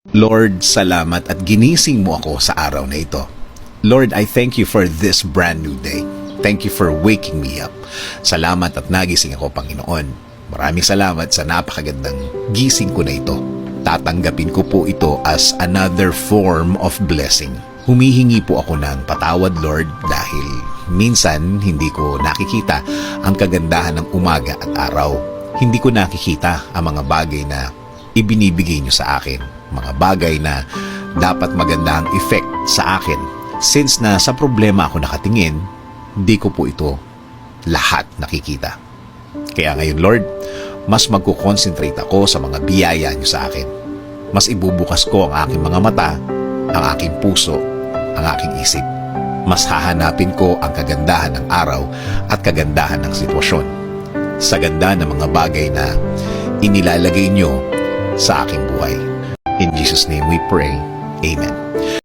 Lord, salamat at ginising mo ako sa araw na ito. Lord, I thank you for this brand new day. Thank you for waking me up. Salamat at nagising ako, Panginoon. Maraming salamat sa napakagandang gising ko na ito. Tatanggapin ko po ito as another form of blessing. Humihingi po ako ng patawad, Lord, dahil minsan hindi ko nakikita ang kagandahan ng umaga at araw. Hindi ko nakikita ang mga bagay na ibinibigay niyo sa akin. Mga bagay na dapat maganda ang effect sa akin. Since na sa problema ako nakatingin, hindi ko po ito lahat nakikita. Kaya ngayon, Lord, mas magkukonsentrate ako sa mga biyaya niyo sa akin. Mas ibubukas ko ang aking mga mata, ang aking puso, ang aking isip. Mas hahanapin ko ang kagandahan ng araw at kagandahan ng sitwasyon. Sa ganda ng mga bagay na inilalagay niyo sa aking buhay. In Jesus' name we pray. Amen.